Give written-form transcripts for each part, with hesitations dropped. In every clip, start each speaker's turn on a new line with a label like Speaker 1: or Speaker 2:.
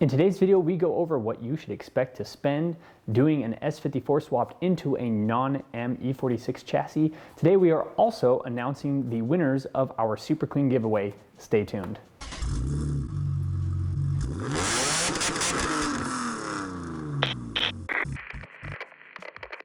Speaker 1: In today's video, we go over what you should expect to spend doing an S54 swapped into a non-M E46 chassis. Today we are also announcing the winners of our Super Clean giveaway. Stay tuned.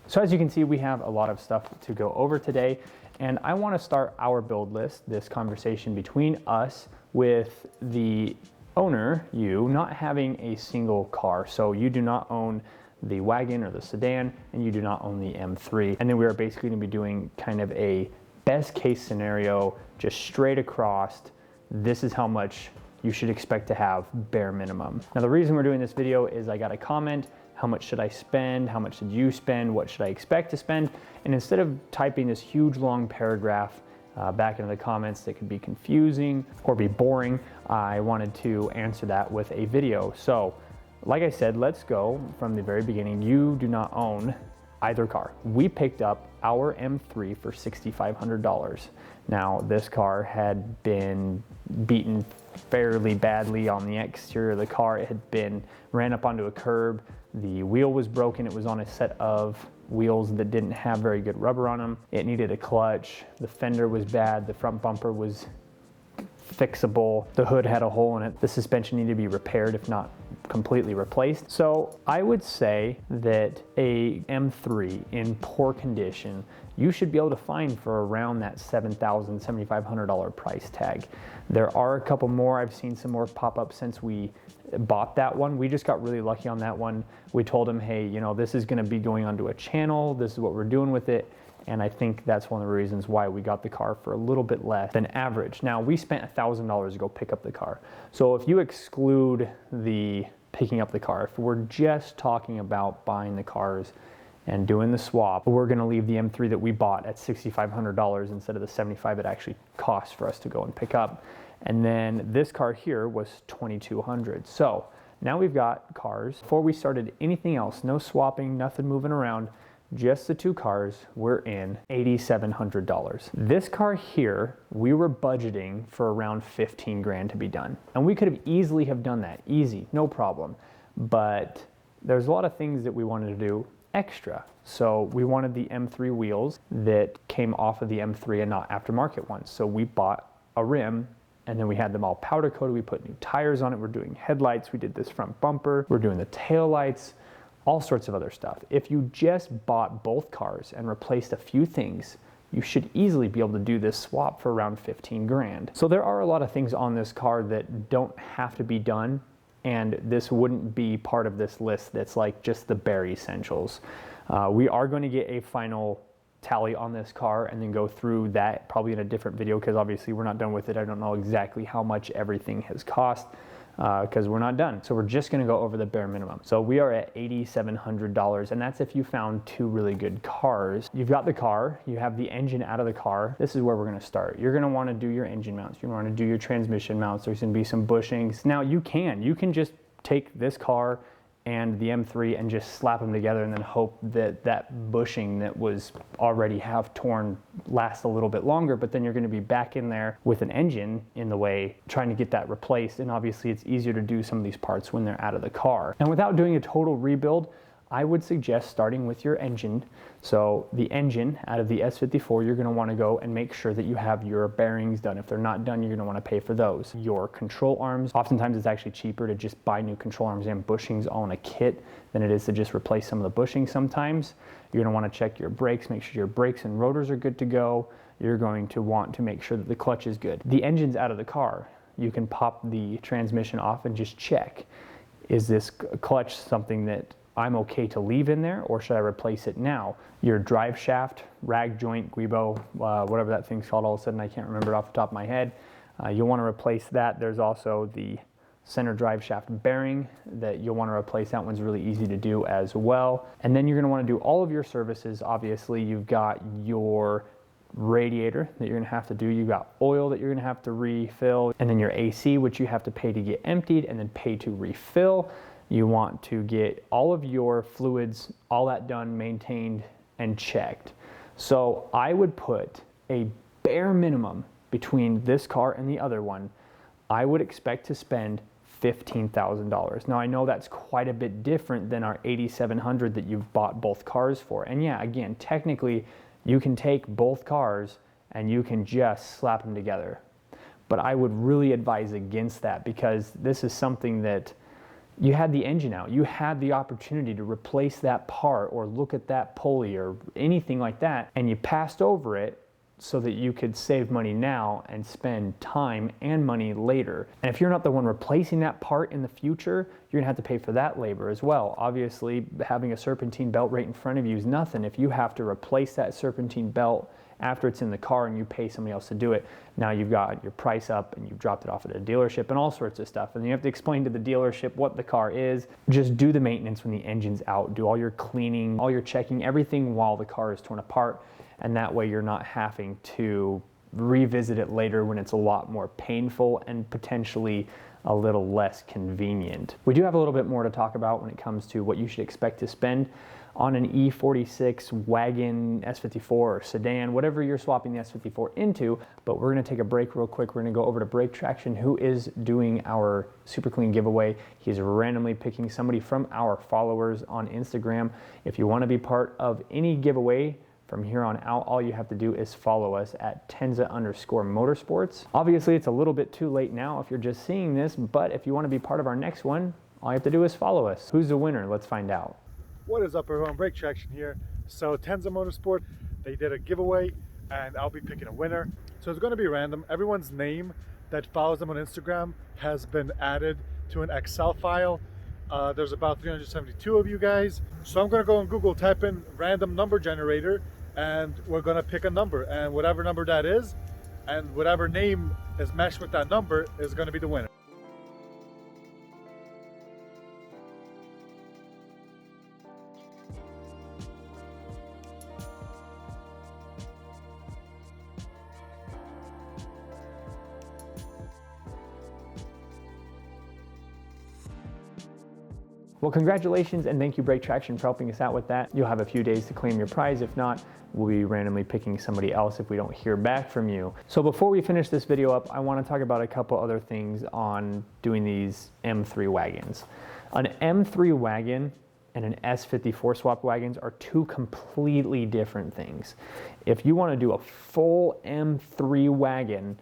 Speaker 1: So as you can see, we have a lot of stuff to go over today, and I want to start our build list, this conversation between us, with the owner, you, not having a single car. So you do not own the wagon or the sedan, and you do not own the M3. And then we are basically going to be doing kind of a best case scenario, just straight across. This is how much you should expect to have bare minimum. Now the reason we're doing this video is I got a comment, how much should I spend? How much did you spend? What should I expect to spend? And instead of typing this huge long paragraph back into the comments that could be confusing or be boring, I wanted to answer that with a video. So like I said, let's go from the very beginning. You do not own either car. We picked up our M3 for $6,500. Now this car had been beaten fairly badly on the exterior of the car. It had been ran up onto a curb. The wheel was broken. It was on a set of wheels that didn't have very good rubber on them. It needed a clutch. The fender was bad. The front bumper was fixable. The hood had a hole in it. The suspension needed to be repaired, if not completely replaced. So I would say that a M3 in poor condition, you should be able to find for around that $7,000, $7,500 price tag. There are a couple more. I've seen some more pop up since we bought that one. We just got really lucky on that one. We told him, hey, you know, this is going to be going onto a channel. This is what we're doing with it. And I think that's one of the reasons why we got the car for a little bit less than average. Now, we spent $1,000 to go pick up the car. So if you exclude the picking up the car, if we're just talking about buying the cars and doing the swap, we're going to leave the M3 that we bought at $6,500 instead of the $75,000 it actually cost for us to go and pick up. And then this car here was $2,200. So now we've got cars. Before we started anything else, no swapping, nothing moving around, just the two cars, we're in $8,700. This car here, we were budgeting for around 15 grand to be done. And we could have easily have done that, easy, no problem. But there's a lot of things that we wanted to do extra. So we wanted the M3 wheels that came off of the M3 and not aftermarket ones. So we bought a rim, and then we had them all powder coated. We put new tires on it. We're doing headlights. We did this front bumper. We're doing the tail lights, all sorts of other stuff. If you just bought both cars and replaced a few things, you should easily be able to do this swap for around 15 grand. So there are a lot of things on this car that don't have to be done, and this wouldn't be part of this list that's like just the bare essentials. We are going to get a final tally on this car and then go through that probably in a different video, because obviously we're not done with it. I don't know exactly how much everything has cost because we're not done. So we're just going to go over the bare minimum. So we are at $8,700, and that's if you found two really good cars. You've got the car, you have the engine out of the car. This is where we're going to start. You're going to want to do your engine mounts. You're going to want to do your transmission mounts. There's going to be some bushings. Now you can just take this car and the M3 and just slap them together and then hope that that bushing that was already half torn lasts a little bit longer, but then you're going to be back in there with an engine in the way trying to get that replaced. And obviously it's easier to do some of these parts when they're out of the car. And without doing a total rebuild, I would suggest starting with your engine. So the engine out of the S54, you're going to want to go and make sure that you have your bearings done. If they're not done, you're going to want to pay for those. Your control arms, oftentimes it's actually cheaper to just buy new control arms and bushings all in a kit than it is to just replace some of the bushings sometimes. You're going to want to check your brakes, make sure your brakes and rotors are good to go. You're going to want to make sure that the clutch is good. The engine's out of the car. You can pop the transmission off and just check. Is this clutch something that I'm okay to leave in there, or should I replace it now? Your drive shaft, rag joint, guibo, whatever that thing's called, all of a sudden I can't remember it off the top of my head. You'll want to replace that. There's also the center drive shaft bearing that you'll want to replace. That one's really easy to do as well. And then you're going to want to do all of your services. Obviously, you've got your radiator that you're going to have to do. You've got oil that you're going to have to refill, and then your AC, which you have to pay to get emptied and then pay to refill. You want to get all of your fluids, all that done, maintained, and checked. So I would put a bare minimum between this car and the other one. I would expect to spend $15,000. Now I know that's quite a bit different than our 8700 that you've bought both cars for. And yeah, again, technically you can take both cars and you can just slap them together. But I would really advise against that, because this is something that you had the engine out. You had the opportunity to replace that part or look at that pulley or anything like that, and you passed over it so that you could save money now and spend time and money later. And if you're not the one replacing that part in the future, you're gonna have to pay for that labor as well. Obviously, having a serpentine belt right in front of you is nothing. If you have to replace that serpentine belt after it's in the car and you pay somebody else to do it, now you've got your price up and you've dropped it off at a dealership and all sorts of stuff. And you have to explain to the dealership what the car is. Just do the maintenance when the engine's out. Do all your cleaning, all your checking, everything while the car is torn apart. And that way you're not having to revisit it later when it's a lot more painful and potentially a little less convenient. We do have a little bit more to talk about when it comes to what you should expect to spend on an E46 wagon, S54 or sedan, whatever you're swapping the S54 into. But we're gonna take a break real quick. We're gonna go over to Brake Traction, who is doing our Super Clean giveaway. He's randomly picking somebody from our followers on Instagram. If you wanna be part of any giveaway from here on out, all you have to do is follow us at Tenza_Motorsports. Obviously, it's a little bit too late now if you're just seeing this, but if you wanna be part of our next one, all you have to do is follow us. Who's the winner? Let's find out.
Speaker 2: What is up, everyone? Brake Traction here. So Tenza Motorsport, they did a giveaway and I'll be picking a winner. So it's going to be random. Everyone's name that follows them on Instagram has been added to an Excel file. There's about 372 of you guys. So I'm going to go on Google, type in random number generator, and we're going to pick a number, and whatever number that is and whatever name is meshed with that number is going to be the winner.
Speaker 1: Well, congratulations and thank you, Brake Traction, for helping us out with that. You'll have a few days to claim your prize. If not, we'll be randomly picking somebody else if we don't hear back from you. So before we finish this video up, I want to talk about a couple other things on doing these M3 wagons. An M3 wagon and an S54 swap wagons are two completely different things. If you want to do a full M3 wagon,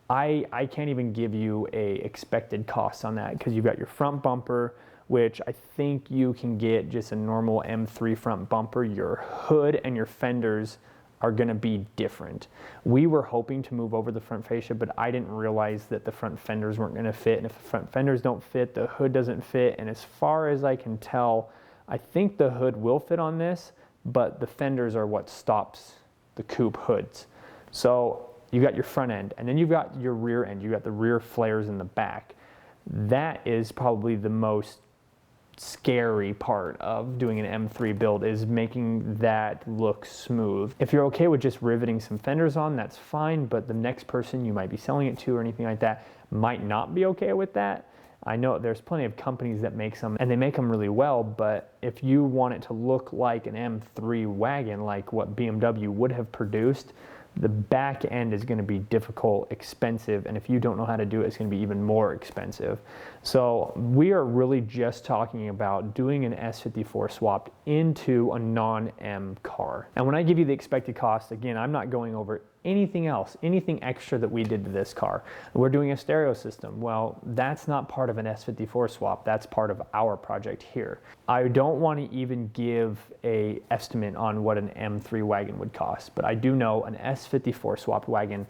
Speaker 1: I can't even give you a expected cost on that, because you've got your front bumper, which I think you can get just a normal M3 front bumper. Your hood and your fenders are gonna be different. We were hoping to move over the front fascia, but I didn't realize that the front fenders weren't gonna fit. And if the front fenders don't fit, the hood doesn't fit. And as far as I can tell, I think the hood will fit on this, but the fenders are what stops the coupe hoods. So you got your front end, and then you've got your rear end. You got the rear flares in the back. That is probably the most scary part of doing an M3 build, is making that look smooth. If you're okay with just riveting some fenders on, that's fine, but the next person you might be selling it to or anything like that might not be okay with that. I know there's plenty of companies that make some, and they make them really well, but if you want it to look like an M3 wagon, like what BMW would have produced, the back end is going to be difficult, expensive, and if you don't know how to do it, it's going to be even more expensive. So we are really just talking about doing an S54 swap into a non-M car. And when I give you the expected cost, again, I'm not going over anything else, anything extra that we did to this car. We're doing a stereo system. Well, that's not part of an S54 swap. That's part of our project here. I don't want to even give an estimate on what an M3 wagon would cost, but I do know an S54 swapped wagon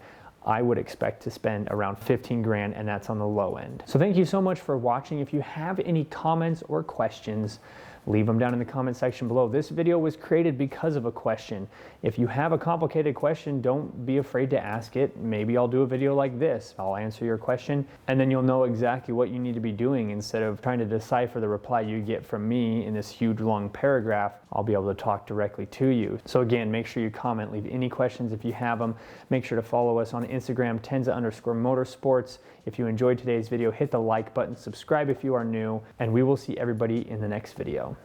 Speaker 1: I would expect to spend around 15 grand, and that's on the low end. So thank you so much for watching. If you have any comments or questions, leave them down in the comment section below. This video was created because of a question. If you have a complicated question, don't be afraid to ask it. Maybe I'll do a video like this. I'll answer your question, and then you'll know exactly what you need to be doing instead of trying to decipher the reply you get from me in this huge long paragraph. I'll be able to talk directly to you. So again, make sure you comment, leave any questions if you have them. Make sure to follow us on Instagram, Tenza_Motorsports. If you enjoyed today's video, hit the like button, subscribe if you are new, and we will see everybody in the next video.